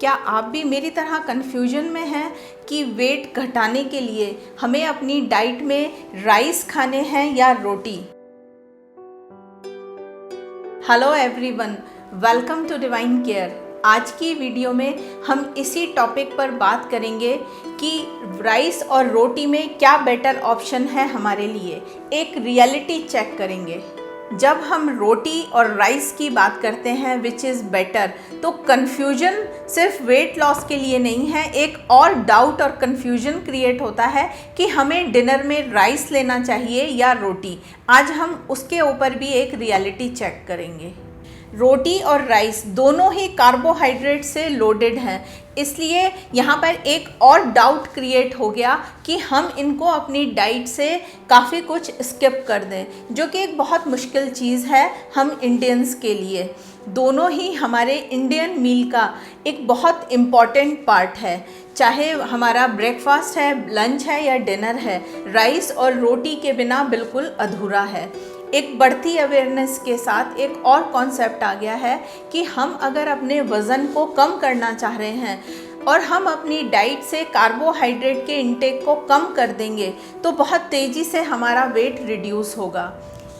क्या आप भी मेरी तरह कन्फ्यूजन में हैं कि वेट घटाने के लिए हमें अपनी डाइट में राइस खाने हैं या रोटी? Hello everyone, welcome to divine care. आज की वीडियो में हम इसी टॉपिक पर बात करेंगे कि राइस और रोटी में क्या बेटर ऑप्शन है हमारे लिए। एक रियलिटी चेक करेंगे। जब हम रोटी और राइस की बात करते हैं विच इज़ बेटर, तो कन्फ्यूजन सिर्फ वेट लॉस के लिए नहीं है, एक और डाउट और कन्फ्यूजन क्रिएट होता है कि हमें डिनर में राइस लेना चाहिए या रोटी। आज हम उसके ऊपर भी एक रियलिटी चेक करेंगे। रोटी और राइस दोनों ही कार्बोहाइड्रेट से लोडेड हैं, इसलिए यहाँ पर एक और डाउट क्रिएट हो गया कि हम इनको अपनी डाइट से काफ़ी कुछ स्किप कर दें, जो कि एक बहुत मुश्किल चीज़ है हम इंडियंस के लिए। दोनों ही हमारे इंडियन मील का एक बहुत इम्पॉर्टेंट पार्ट है। चाहे हमारा ब्रेकफास्ट है, लंच है या डिनर है, राइस और रोटी के बिना बिल्कुल अधूरा है। एक बढ़ती अवेयरनेस के साथ एक और कॉन्सेप्ट आ गया है कि हम अगर अपने वज़न को कम करना चाह रहे हैं और हम अपनी डाइट से कार्बोहाइड्रेट के इंटेक को कम कर देंगे तो बहुत तेज़ी से हमारा वेट रिड्यूस होगा।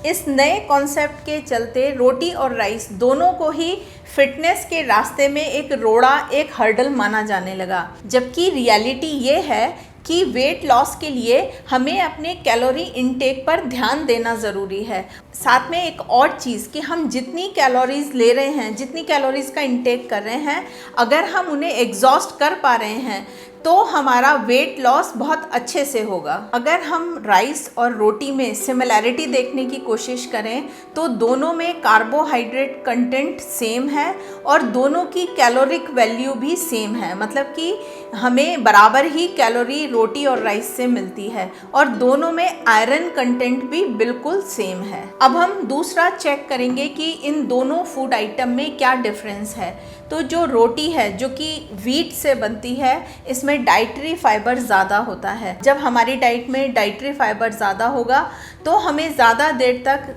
इस नए कॉन्सेप्ट के चलते रोटी और राइस दोनों को ही फिटनेस के रास्ते में एक रोड़ा, एक हर्डल माना जाने लगा, जबकि रियलिटी ये है कि वेट लॉस के लिए हमें अपने कैलोरी इनटेक पर ध्यान देना ज़रूरी है। साथ में एक और चीज़ कि हम जितनी कैलोरीज़ ले रहे हैं, जितनी कैलोरीज़ का इनटेक कर रहे हैं, अगर हम उन्हें एग्जॉस्ट कर पा रहे हैं तो हमारा वेट लॉस बहुत अच्छे से होगा। अगर हम राइस और रोटी में सिमिलैरिटी देखने की कोशिश करें तो दोनों में कार्बोहाइड्रेट कंटेंट सेम है और दोनों की कैलोरिक वैल्यू भी सेम है, मतलब कि हमें बराबर ही कैलोरी रोटी और राइस से मिलती है और दोनों में आयरन कंटेंट भी बिल्कुल सेम है। अब हम दूसरा चेक करेंगे कि इन दोनों फूड आइटम में क्या डिफरेंस है। तो जो रोटी है, जो कि व्हीट से बनती है, इसमें डाइटरी फाइबर ज़्यादा होता है। जब हमारी डाइट में डाइटरी फाइबर ज़्यादा होगा तो हमें ज़्यादा देर तक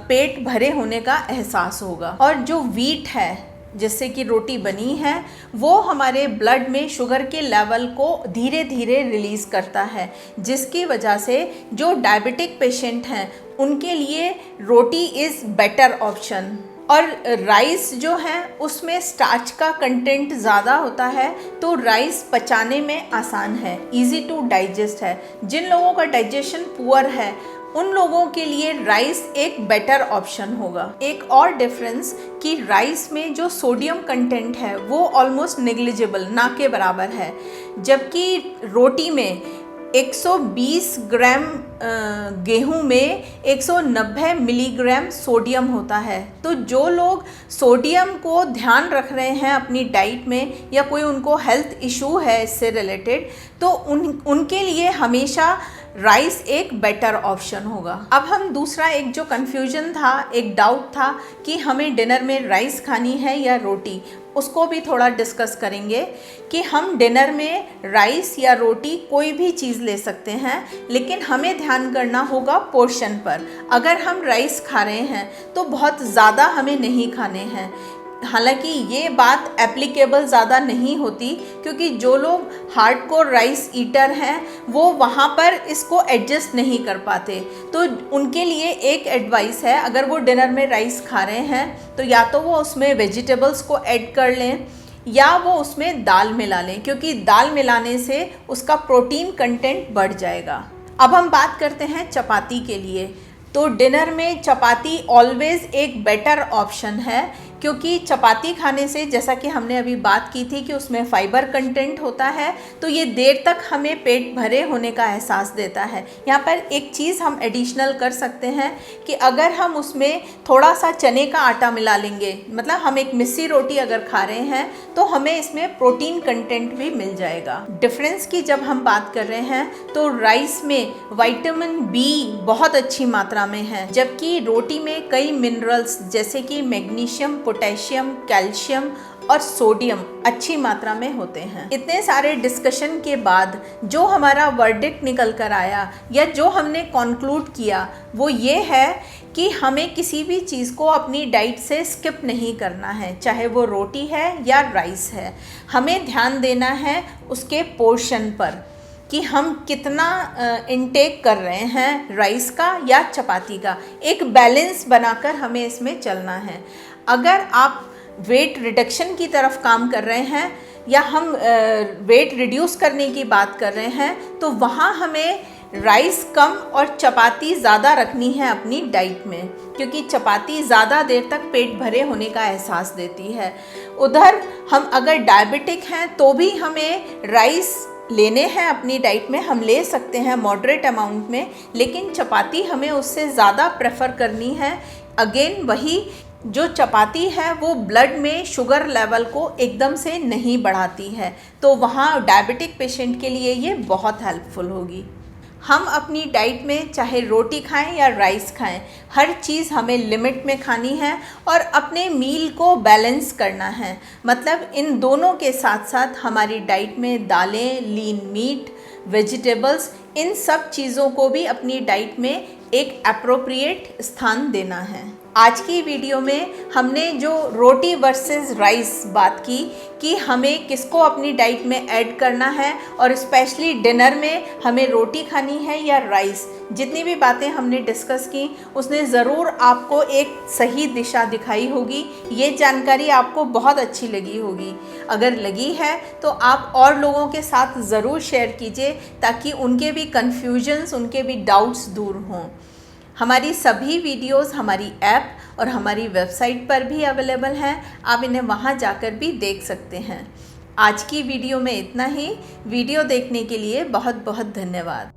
पेट भरे होने का एहसास होगा। और जो व्हीट है जिससे कि रोटी बनी है, वो हमारे ब्लड में शुगर के लेवल को धीरे धीरे रिलीज़ करता है, जिसकी वजह से जो डायबिटिक पेशेंट हैं उनके लिए रोटी इज़ बेटर ऑप्शन। और राइस जो है उसमें स्टार्च का कंटेंट ज़्यादा होता है, तो राइस पचाने में आसान है, इजी टू डाइजेस्ट है। जिन लोगों का डाइजेशन पुअर है उन लोगों के लिए राइस एक बेटर ऑप्शन होगा। एक और डिफरेंस कि राइस में जो सोडियम कंटेंट है वो ऑलमोस्ट नेग्लिजिबल, ना के बराबर है, जबकि रोटी में 120 ग्राम गेहूं में 190 मिलीग्राम सोडियम होता है। तो जो लोग सोडियम को ध्यान रख रहे हैं अपनी डाइट में या कोई उनको हेल्थ इशू है इससे रिलेटेड, तो उनके लिए हमेशा राइस एक बेटर ऑप्शन होगा। अब हम दूसरा एक जो कन्फ्यूजन था, एक डाउट था कि हमें डिनर में राइस खानी है या रोटी, उसको भी थोड़ा डिस्कस करेंगे कि हम डिनर में राइस या रोटी कोई भी चीज़ ले सकते हैं, लेकिन हमें ध्यान करना होगा पोर्शन पर। अगर हम राइस खा रहे हैं तो बहुत ज़्यादा हमें नहीं खाने हैं। हालांकि ये बात एप्लीकेबल ज़्यादा नहीं होती, क्योंकि जो लोग हार्डकोर राइस ईटर हैं वो वहाँ पर इसको एडजस्ट नहीं कर पाते। तो उनके लिए एक एडवाइस है, अगर वो डिनर में राइस खा रहे हैं तो या तो वो उसमें वेजिटेबल्स को ऐड कर लें या वो उसमें दाल मिला लें, क्योंकि दाल मिलाने से उसका प्रोटीन कंटेंट बढ़ जाएगा। अब हम बात करते हैं चपाती के लिए। तो डिनर में चपाती ऑलवेज़ एक बेटर ऑप्शन है, क्योंकि चपाती खाने से, जैसा कि हमने अभी बात की थी कि उसमें फाइबर कंटेंट होता है, तो ये देर तक हमें पेट भरे होने का एहसास देता है। यहाँ पर एक चीज़ हम एडिशनल कर सकते हैं कि अगर हम उसमें थोड़ा सा चने का आटा मिला लेंगे, मतलब हम एक मिस्सी रोटी अगर खा रहे हैं तो हमें इसमें प्रोटीन कंटेंट भी मिल जाएगा। डिफरेंस की जब हम बात कर रहे हैं तो राइस में विटामिन बी बहुत अच्छी मात्रा में है, जबकि रोटी में कई मिनरल्स जैसे कि मैग्नीशियम, पोटेशियम, कैल्शियम और सोडियम अच्छी मात्रा में होते हैं। इतने सारे डिस्कशन के बाद जो हमारा वर्डिक्ट निकल कर आया या जो हमने कॉन्क्लूड किया वो ये है कि हमें किसी भी चीज़ को अपनी डाइट से स्किप नहीं करना है, चाहे वो रोटी है या राइस है। हमें ध्यान देना है उसके पोर्शन पर कि हम कितना इनटेक कर रहे हैं राइस का या चपाती का। एक बैलेंस बनाकर हमें इसमें चलना है। अगर आप वेट रिडक्शन की तरफ काम कर रहे हैं या हम वेट रिड्यूस करने की बात कर रहे हैं तो वहाँ हमें राइस कम और चपाती ज़्यादा रखनी है अपनी डाइट में, क्योंकि चपाती ज़्यादा देर तक पेट भरे होने का एहसास देती है। उधर हम अगर डायबिटिक हैं तो भी हमें राइस लेने हैं अपनी डाइट में, हम ले सकते हैं मॉडरेट अमाउंट में, लेकिन चपाती हमें उससे ज़्यादा प्रेफर करनी है। अगेन वही, जो चपाती है वो ब्लड में शुगर लेवल को एकदम से नहीं बढ़ाती है, तो वहाँ डायबिटिक पेशेंट के लिए ये बहुत हेल्पफुल होगी। हम अपनी डाइट में चाहे रोटी खाएं या राइस खाएं, हर चीज़ हमें लिमिट में खानी है और अपने मील को बैलेंस करना है। मतलब इन दोनों के साथ साथ हमारी डाइट में दालें, लीन मीट, वेजिटेबल्स, इन सब चीज़ों को भी अपनी डाइट में एक एप्रोप्रिएट स्थान देना है। आज की वीडियो में हमने जो रोटी वर्सेस राइस बात की कि हमें किसको अपनी डाइट में ऐड करना है और स्पेशली डिनर में हमें रोटी खानी है या राइस, जितनी भी बातें हमने डिस्कस की उसने ज़रूर आपको एक सही दिशा दिखाई होगी। ये जानकारी आपको बहुत अच्छी लगी होगी। अगर लगी है तो आप और लोगों के साथ ज़रूर शेयर कीजिए ताकि उनके भी कन्फ्यूजन्स, उनके भी डाउट्स दूर हों। हमारी सभी वीडियोस हमारी ऐप और हमारी वेबसाइट पर भी अवेलेबल हैं, आप इन्हें वहां जाकर भी देख सकते हैं। आज की वीडियो में इतना ही। वीडियो देखने के लिए बहुत बहुत धन्यवाद।